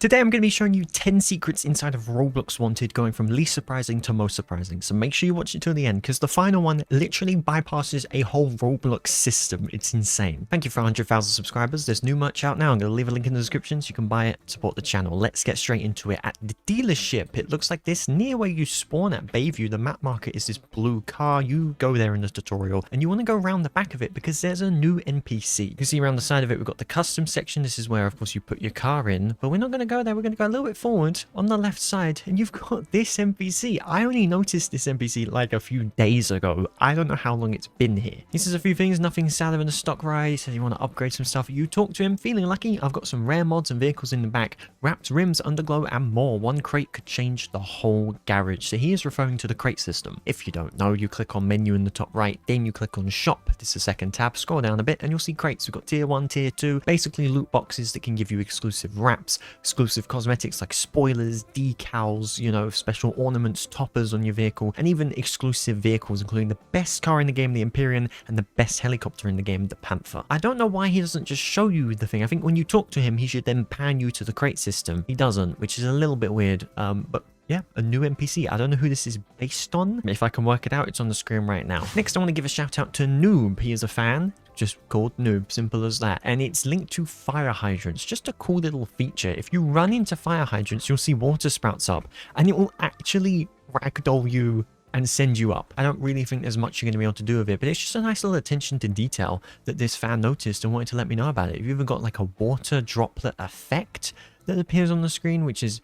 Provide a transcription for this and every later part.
Today I'm going to be showing you 10 secrets inside of Roblox Wanted, going from least surprising to most surprising. So make sure you watch it till the end, because the final one literally bypasses a whole Roblox system. It's insane. Thank you for 100,000 subscribers. There's new merch out now. I'm going to leave a link in the description so you can buy it, support the channel. Let's get straight into it. At the dealership, it looks like this. Near where you spawn at Bayview, the map marker is this blue car. You go there in the tutorial, and you want to go around the back of it because there's a new NPC. You can see around the side of it, we've got the custom section. This is where, of course, you put your car in, but we're not going to go there. We're going to go a little bit forward on the left side, and you've got this NPC. I only noticed this NPC like a few days ago. I don't know how long it's been here. He says a few things. Nothing sadder than a stock ride. He says you want to upgrade some stuff. You talk to him. Feeling lucky. I've got some rare mods and vehicles in the back. Wrapped rims, underglow, and more. One crate could change the whole garage. So he is referring to the crate system. If you don't know, you click on menu in the top right, then you click on shop. This is the second tab. Scroll down a bit and you'll see crates. We've got tier 1, tier 2, basically loot boxes that can give you exclusive wraps, exclusive cosmetics like spoilers, decals, you know, special ornaments, toppers on your vehicle, and even exclusive vehicles, including the best car in the game, the Empyrean, and the best helicopter in the game, the Panther. I don't know why he doesn't just show you the thing. I think when you talk to him, he should then pan you to the crate system. He doesn't, which is a little bit weird, but yeah, a new NPC. I don't know who this is based on. If I can work it out, it's on the screen right now. Next, I want to give a shout out to Noob. He is a fan, just called Noob, simple as that. And it's linked to fire hydrants. Just a cool little feature. If you run into fire hydrants, you'll see water sprouts up, and it will actually ragdoll you and send you up. I don't really think there's much you're going to be able to do with it, but it's just a nice little attention to detail that this fan noticed and wanted to let me know about it. You've even got like a water droplet effect that appears on the screen, which is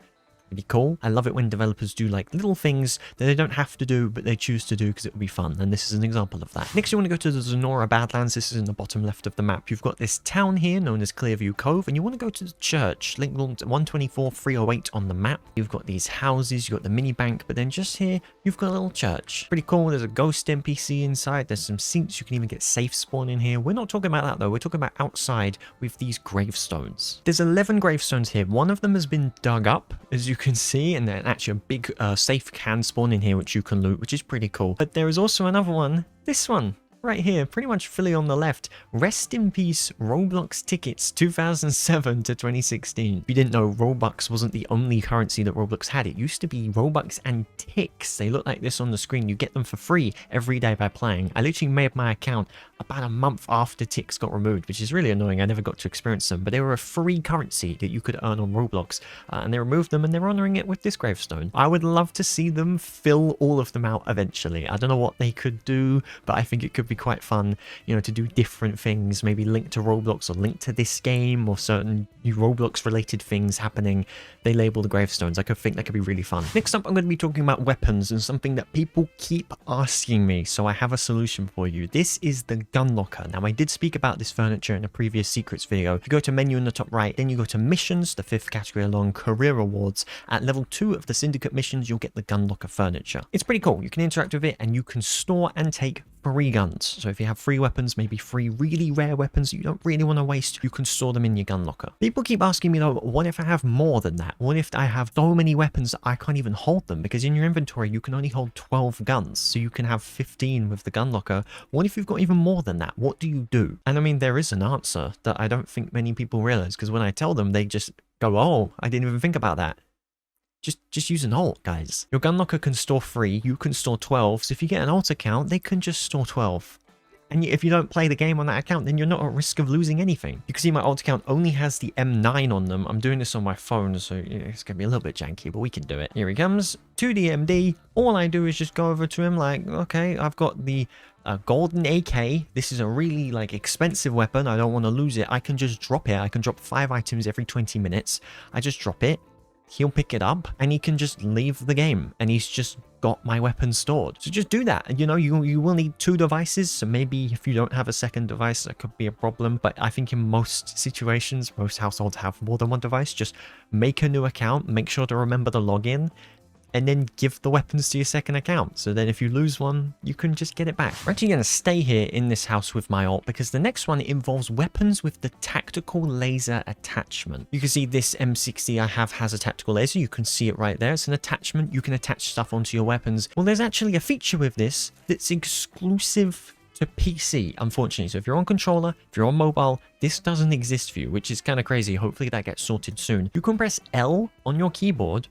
pretty cool. I love it when developers do like little things that they don't have to do, but they choose to do because it would be fun. And this is an example of that. Next, you want to go to the Zonora Badlands. This is in the bottom left of the map. You've got this town here known as Clearview Cove, and you want to go to the church, linked 124-308 on the map. You've got these houses, you've got the mini bank, but then just here, you've got a little church. Pretty cool. There's a ghost NPC inside. There's some seats. You can even get safe spawn in here. We're not talking about that though. We're talking about outside with these gravestones. There's 11 gravestones here. One of them has been dug up, as you can see, and then actually a big safe can spawn in here which you can loot, which is pretty cool. But there is also another one, this one right here, pretty much fully on the left. Rest in peace, Roblox tickets 2007 to 2016. If you didn't know, Robux wasn't the only currency that Roblox had. It used to be Robux and ticks. They look like this on the screen. You get them for free every day by playing. I literally made my account about a month after ticks got removed, which is really annoying. I never got to experience them, but they were a free currency that you could earn on Roblox, and they removed them, and they're honoring it with this gravestone. I would love to see them fill all of them out eventually. I don't know what they could do, but I think it could be quite fun, you know, to do different things, maybe linked to Roblox or linked to this game or certain Roblox related things happening. They label the gravestones. I could think that could be really fun. Next up, I'm going to be talking about weapons and something that people keep asking me, so I have a solution for you. This is the gun locker. Now, I did speak about this furniture in a previous secrets video. You go to menu in the top right, then you go to missions, the 5th category along career rewards. At level 2 of the syndicate missions, you'll get the gun locker furniture. It's pretty cool. You can interact with it and you can store and take free guns. So if you have free weapons, maybe free really rare weapons that you don't really want to waste, you can store them in your gun locker. People keep asking me though, what if I have more than that? What if I have so many weapons that I can't even hold them? Because in your inventory, you can only hold 12 guns. So you can have 15 with the gun locker. What if you've got even more than that? What do you do? And I mean, there is an answer that I don't think many people realize, because when I tell them, they just go, oh, I didn't even think about that. Just use an alt, guys. Your gun locker can store 3, you can store 12, so if you get an alt account, they can just store 12. And if you don't play the game on that account, then you're not at risk of losing anything. You can see my alt account only has the M9 on them. I'm doing this on my phone, so it's going to be a little bit janky, but we can do it. Here he comes, 2DMD. All I do is just go over to him like, okay, I've got the golden AK. This is a really like expensive weapon. I don't want to lose it. I can just drop it. I can drop 5 items every 20 minutes. I just drop it. He'll pick it up and he can just leave the game and he's just got my weapon stored. So just do that. You know, you will need 2 devices, so maybe if you don't have a second device, that could be a problem. But I think in most situations, most households have more than 1 device. Just make a new account, make sure to remember the login, and then give the weapons to your second account. So then if you lose one, you can just get it back. We're actually going to stay here in this house with my alt because the next one involves weapons with the tactical laser attachment. You can see this M60 I have has a tactical laser. You can see it right there. It's an attachment. You can attach stuff onto your weapons. Well, there's actually a feature with this that's exclusive to PC, unfortunately. So if you're on controller, if you're on mobile, this doesn't exist for you, which is kind of crazy. Hopefully that gets sorted soon. You can press L on your keyboard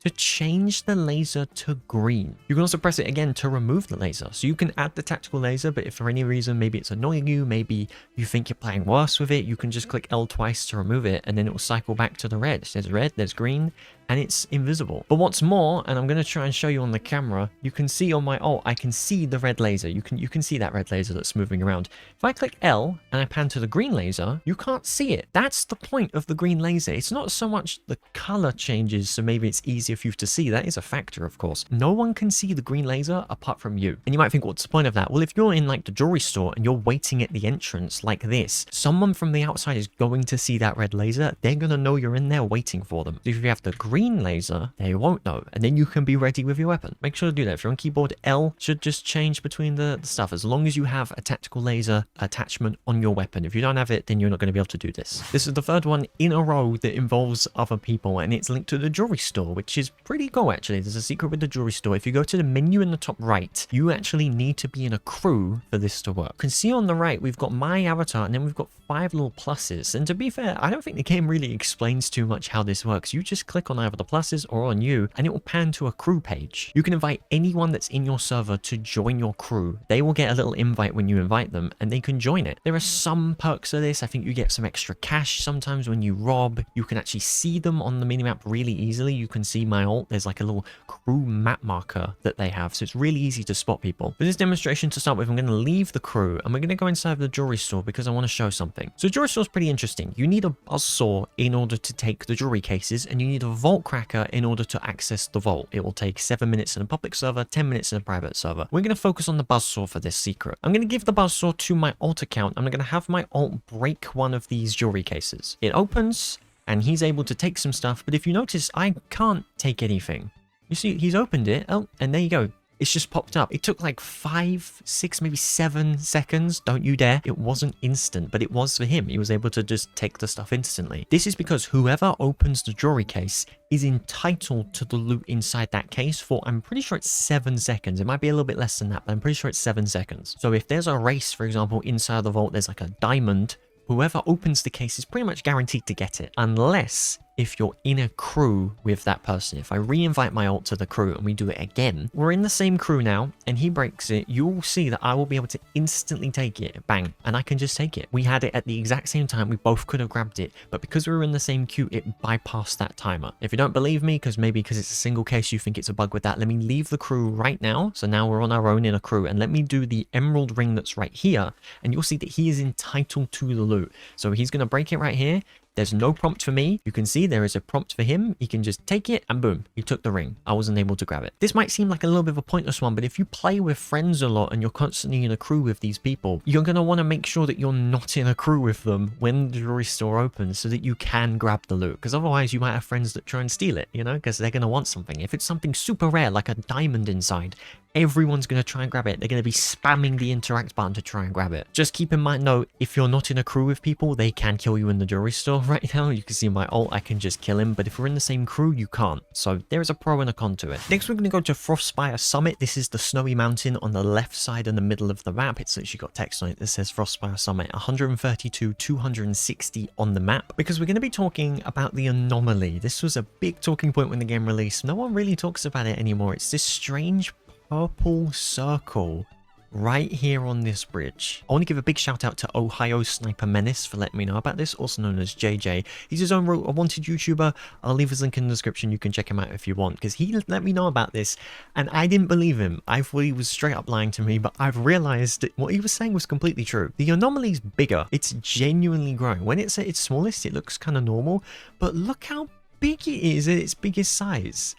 to change the laser to green. You can also press it again to remove the laser. So you can add the tactical laser, but if for any reason, maybe it's annoying you, maybe you think you're playing worse with it, you can just click L twice to remove it, and then it will cycle back to the red. There's red, there's green, and it's invisible. But what's more, and I'm going to try and show you on the camera, you can see on my ult, I can see the red laser. You can see that red laser that's moving around. If I click L and I pan to the green laser, you can't see it. That's the point of the green laser. It's not so much the color changes, so maybe it's easier for you to see. That is a factor, of course. No one can see the green laser apart from you. And you might think, what's the point of that? Well, if you're in like the jewelry store and you're waiting at the entrance like this, someone from the outside is going to see that red laser. They're going to know you're in there waiting for them. So if you have the green laser, they won't know, and then you can be ready with your weapon. Make sure to do that. If you're on keyboard, L should just change between the stuff, as long as you have a tactical laser attachment on your weapon. If you don't have it, then you're not going to be able to do this. This is the third one in a row that involves other people, and it's linked to the jewelry store, which is pretty cool actually. There's a secret with the jewelry store. If you go to the menu in the top right, you actually need to be in a crew for this to work. You can see on the right, we've got my avatar, and then we've got 5 little pluses. And to be fair, I don't think the game really explains too much how this works. You just click on either the pluses or on you, and it will pan to a crew page. You can invite anyone that's in your server to join your crew. They will get a little invite when you invite them, and they can join it. There are some perks of this. I think you get some extra cash sometimes when you rob. You can actually see them on the minimap really easily. You can see my ult. There's like a little crew map marker that they have, so it's really easy to spot people. For this demonstration to start with, I'm going to leave the crew, and we're going to go inside the jewelry store because I want to show something. So the jewelry store is pretty interesting. You need a buzzsaw in order to take the jewelry cases, and you need a vault cracker in order to access the vault. It will take 7 minutes in a public server, 10 minutes in a private server. We're going to focus on the buzzsaw for this secret. I'm going to give the buzzsaw to my ult account. I'm going to have my ult break one of these jewelry cases. It opens, and he's able to take some stuff, but if you notice, I can't take anything. You see, he's opened it. Oh, and there you go. It's just popped up. It took like 5, 6, maybe 7 seconds. Don't you dare. It wasn't instant, but it was for him. He was able to just take the stuff instantly. This is because whoever opens the jewelry case is entitled to the loot inside that case for, I'm pretty sure it's 7 seconds. It might be a little bit less than that, but I'm pretty sure it's 7 seconds. So if there's a race, for example, inside the vault, there's like a diamond, whoever opens the case is pretty much guaranteed to get it, unless if you're in a crew with that person. If I re-invite my ult to the crew and we do it again, we're in the same crew now, and he breaks it, you'll see that I will be able to instantly take it, bang, and I can just take it. We had it at the exact same time. We both could have grabbed it, but because we were in the same queue, it bypassed that timer. If you don't believe me, because it's a single case, you think it's a bug with that, let me leave the crew right now. So now we're on our own in a crew, and let me do the emerald ring that's right here, and you'll see that he is entitled to the loot. So he's going to break it right here. There's no prompt for me. You can see there is a prompt for him. He can just take it and boom, he took the ring. I wasn't able to grab it. This might seem like a little bit of a pointless one, but if you play with friends a lot and you're constantly in a crew with these people, you're going to want to make sure that you're not in a crew with them when the jewelry store opens so that you can grab the loot. Because otherwise you might have friends that try and steal it, you know, because they're going to want something. If it's something super rare, like a diamond inside, everyone's going to try and grab it. They're going to be spamming the interact button to try and grab it. Just keep in mind though, if you're not in a crew with people, they can kill you in the jewelry store right now. You can see my ult, I can just kill him, but if we're in the same crew, you can't. So there is a pro and a con to it. Next, we're going to go to Frostspire Summit. This is the snowy mountain on the left side in the middle of the map. It's literally got text on it that says Frostspire Summit, 132, 260 on the map, because we're going to be talking about the anomaly. This was a big talking point when the game released. No one really talks about it anymore. It's this strange purple circle right here on this bridge. I want to give a big shout out to Ohio Sniper Menace for letting me know about this, also known as JJ. He's his own wanted YouTuber. I'll leave his link in the description. You can check him out if you want, because he let me know about this and I didn't believe him. I thought he was straight up lying to me, but I've realized that what he was saying was completely true. The anomaly's bigger. It's genuinely growing. When it's at its smallest, it looks kind of normal, but look how big it is at its biggest size.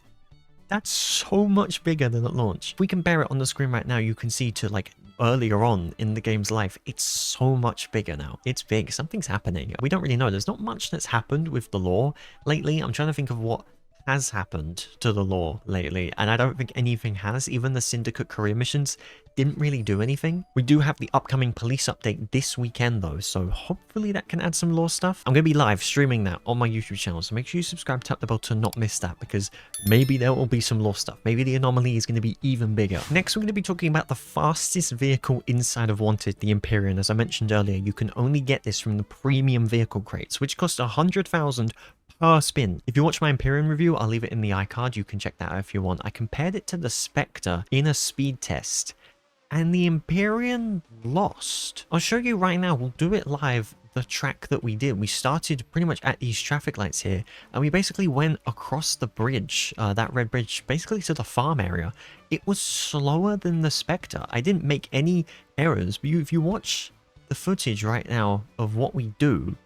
That's so much bigger than at launch. If we compare it on the screen right now, you can see to like earlier on in the game's life, it's so much bigger now. It's big. Something's happening. We don't really know. There's not much that's happened with the lore lately. I'm trying to think of what has happened to the lore lately, and I don't think anything has. Even the Syndicate career missions didn't really do anything. We do have the upcoming police update this weekend though, so hopefully that can add some lore stuff. I'm going to be live streaming that on my YouTube channel, so make sure you subscribe, tap the bell to not miss that, because maybe there will be some lore stuff. Maybe the anomaly is going to be even bigger. Next, we're going to be talking about the fastest vehicle inside of Wanted, the Empyrean. As I mentioned earlier, you can only get this from the premium vehicle crates, which cost 100,000 per spin. If you watch my Empyrean review, I'll leave it in the iCard. You can check that out if you want. I compared it to the Spectre in a speed test, and the Empyrean lost. I'll show you right now. We'll do it live, the track that we did. We started pretty much at these traffic lights here, and we basically went across the bridge, that red bridge, basically to the farm area. It was slower than the Spectre. I didn't make any errors, but if you watch the footage right now of what we do,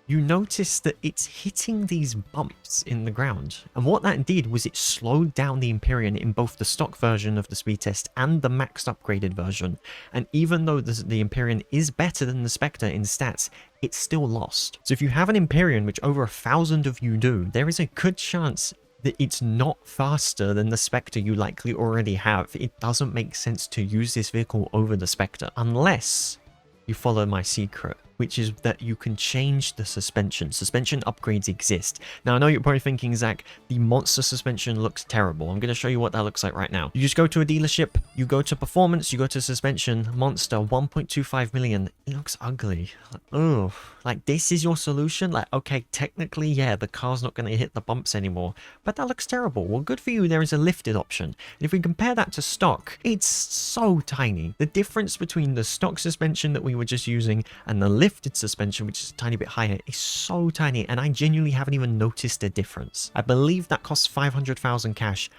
you notice that it's hitting these bumps in the ground. And what that did was it slowed down the Empyrean in both the stock version of the speed test and the maxed upgraded version. And even though the Empyrean is better than the Spectre in stats, it's still lost. So if you have an Empyrean, which over 1,000 of you do, there is a good chance that it's not faster than the Spectre you likely already have. It doesn't make sense to use this vehicle over the Spectre unless you follow my secret, which is that you can change the suspension. Suspension upgrades exist. Now, I know you're probably thinking, Zach, the monster suspension looks terrible. I'm going to show you what that looks like right now. You just go to a dealership, you go to performance, you go to suspension, monster, 1.25 million. It looks ugly. Oh, like this is your solution? Like, okay, technically, yeah, the car's not going to hit the bumps anymore, but that looks terrible. Well, good for you, there is a lifted option. And if we compare that to stock, it's so tiny. The difference between the stock suspension that we were just using and the lifted suspension, which is a tiny bit higher, is so tiny, and I genuinely haven't even noticed a difference. I believe that costs 500,000 cash.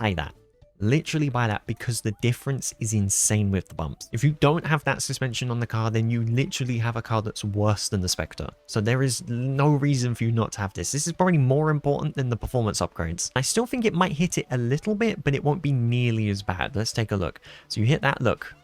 Buy that. Literally buy that, because the difference is insane with the bumps. If you don't have that suspension on the car, then you literally have a car that's worse than the Spectre. So there is no reason for you not to have this. This is probably more important than the performance upgrades. I still think it might hit it a little bit, but it won't be nearly as bad. Let's take a look. So you hit that, look.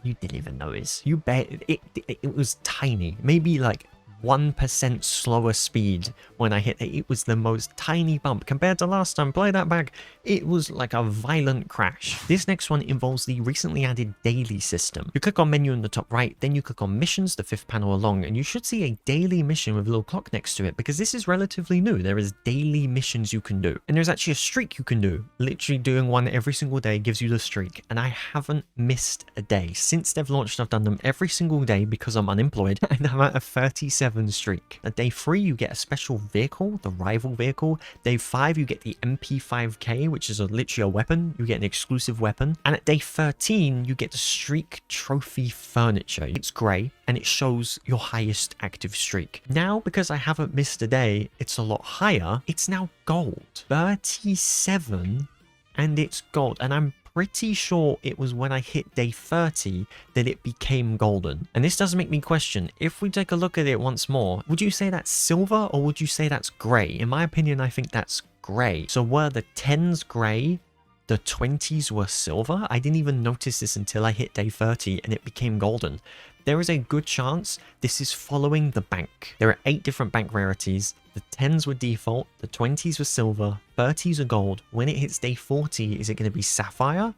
You didn't even notice. You bet it was tiny. Maybe like 1% slower speed when I hit it. It was the most tiny bump compared to last time. Play that back. It was like a violent crash. This next one involves the recently added daily system. You click on menu in the top right, then you click on missions, the 5th panel along, and you should see a daily mission with a little clock next to it, because this is relatively new. There is daily missions you can do, and there's actually a streak you can do. Literally doing one every single day gives you the streak, and I haven't missed a day since they've launched. I've done them every single day because I'm unemployed, and I'm at a 37 streak. At day 3, you get a special vehicle, the rival vehicle. Day 5, you get the MP5K, which is literally a weapon. You get an exclusive weapon. And at day 13, you get the streak trophy furniture. It's grey, and it shows your highest active streak. Now, because I haven't missed a day, it's a lot higher. It's now gold. 37, and it's gold. And I'm pretty sure it was when I hit day 30 that it became golden. And this does make me question, if we take a look at it once more, would you say that's silver or would you say that's grey? In my opinion, I think that's grey. So were the 10s grey, the 20s were silver? I didn't even notice this until I hit day 30 and it became golden. There is a good chance this is following the bank. There are 8 different bank rarities. The 10s were default, the 20s were silver, 30s are gold. When it hits day 40, is it going to be sapphire?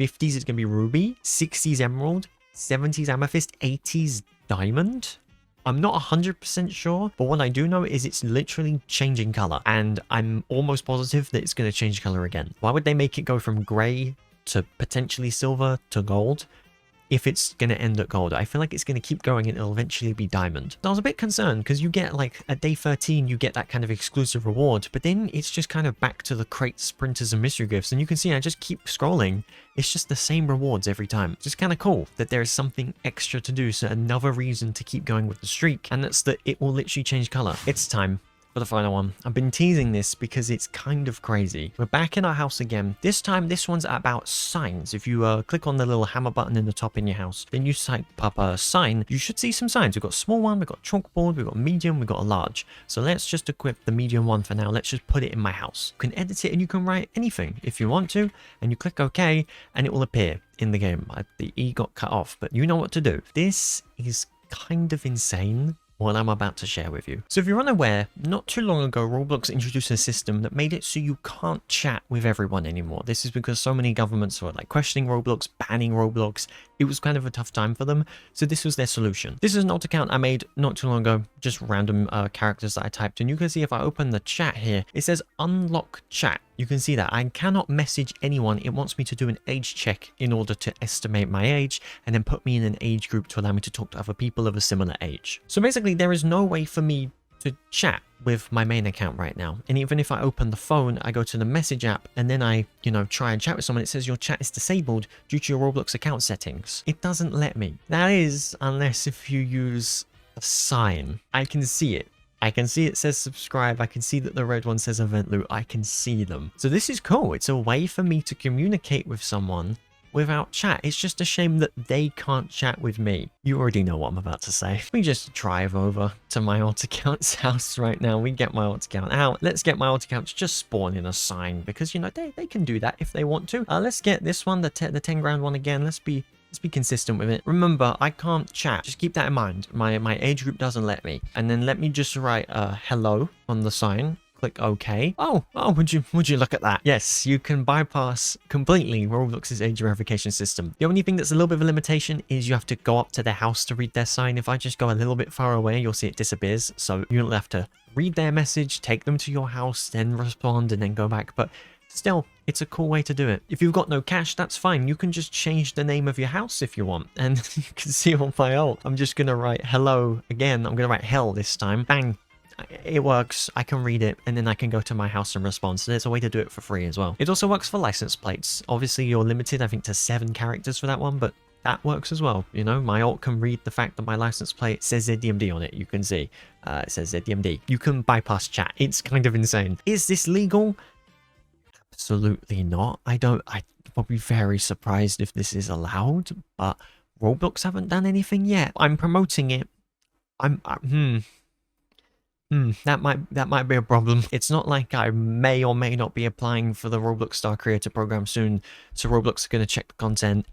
50s is going to be ruby, 60s emerald, 70s amethyst, 80s diamond? I'm not 100% sure, but what I do know is it's literally changing color, and I'm almost positive that it's going to change color again. Why would they make it go from gray to potentially silver to gold if it's going to end at gold? I feel like it's going to keep going and it'll eventually be diamond. I was a bit concerned because you get, like, at day 13 you get that kind of exclusive reward, but then it's just kind of back to the crates, sprinters, and mystery gifts, and you can see I just keep scrolling. It's just the same rewards every time. It's just kind of cool that there is something extra to do, so another reason to keep going with the streak, and that's that it will literally change color. It's time for the final one. I've been teasing this because it's kind of crazy. We're back in our house again. This time, this one's about signs. If you click on the little hammer button in the top in your house, then you type up a sign, you should see some signs. We've got a small one, we've got a chalkboard, we've got a medium, we've got a large. So let's just equip the medium one for now. Let's just put it in my house. You can edit it and you can write anything if you want to, and you click OK, and it will appear in the game. The E got cut off, but you know what to do. This is kind of insane. what I'm about to share with you. So if you're unaware, not too long ago, Roblox introduced a system that made it so you can't chat with everyone anymore. This is because so many governments were like questioning Roblox, banning Roblox. It was kind of a tough time for them. So this was their solution. This is an alt account I made not too long ago, just random characters that I typed. And you can see if I open the chat here, it says unlock chat. You can see that I cannot message anyone. It wants me to do an age check in order to estimate my age and then put me in an age group to allow me to talk to other people of a similar age. So basically there is no way for me to chat with my main account right now. And even if I open the phone, I go to the message app and then I, try and chat with someone, it says your chat is disabled due to your Roblox account settings. It doesn't let me. That is, unless if you use a sign. I can see it. I can see it says subscribe. I can see that the red one says event loot. I can see them. So this is cool. It's a way for me to communicate with someone without chat. It's just a shame that they can't chat with me. You already know what I'm about to say. We just drive over to my alt account's house right now. We get my alt account out. Let's get my alt account to just spawn in a sign because, they can do that if they want to. Let's get this one, the 10 grand one again. Let's be consistent with it. Remember, I can't chat. Just keep that in mind. My age group doesn't let me. And then let me just write hello on the sign. Click OK. Oh, would you look at that? Yes, you can bypass completely Roblox's age verification system. The only thing that's a little bit of a limitation is you have to go up to their house to read their sign. If I just go a little bit far away, you'll see it disappears. So you'll have to read their message, take them to your house, then respond, and then go back. But still, it's a cool way to do it. If you've got no cash, that's fine. You can just change the name of your house if you want. And you can see on my alt, I'm just going to write hello again. I'm going to write hell this time. Bang. It works. I can read it and then I can go to my house and respond. So there's a way to do it for free as well. It also works for license plates. Obviously, you're limited, I think, to 7 characters for that one, but that works as well. My alt can read the fact that my license plate says ZDMD on it. You can see it says ZDMD. You can bypass chat. It's kind of insane. Is this legal? Absolutely not. I'd be very surprised if this is allowed, but Roblox haven't done anything yet. I'm promoting it. That might be a problem. It's not like I may or may not be applying for the Roblox Star Creator Program soon, so Roblox are going to check the content,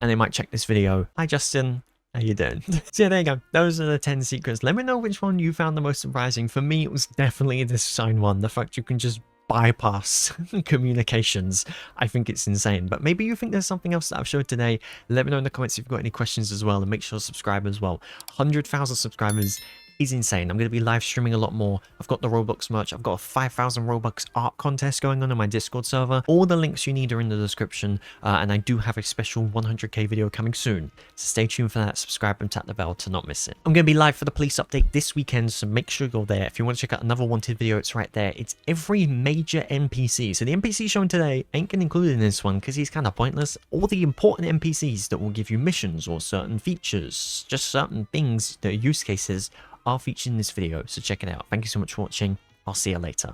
and they might check this video. Hi Justin, how you doing? So yeah, there you go. Those are the 10 secrets. Let me know which one you found the most surprising. For me, it was definitely this sign one. The fact you can just bypass communications. I think it's insane, but maybe you think there's something else that I've showed today. Let me know in the comments if you've got any questions as well, and make sure to subscribe as well. 100,000 subscribers is insane. I'm going to be live streaming a lot more. I've got the Roblox merch. I've got a 5,000 Robux art contest going on my Discord server. All the links you need are in the description, and I do have a special 100k video coming soon. So stay tuned for that. Subscribe and tap the bell to not miss it. I'm going to be live for the police update this weekend, so make sure you're there. If you want to check out another wanted video, it's right there. It's every major NPC. So the NPC shown today ain't getting included in this one because he's kind of pointless. All the important NPCs that will give you missions or certain features, just certain things that are use cases, are featured in this video, so check it out. Thank you so much for watching. I'll see you later.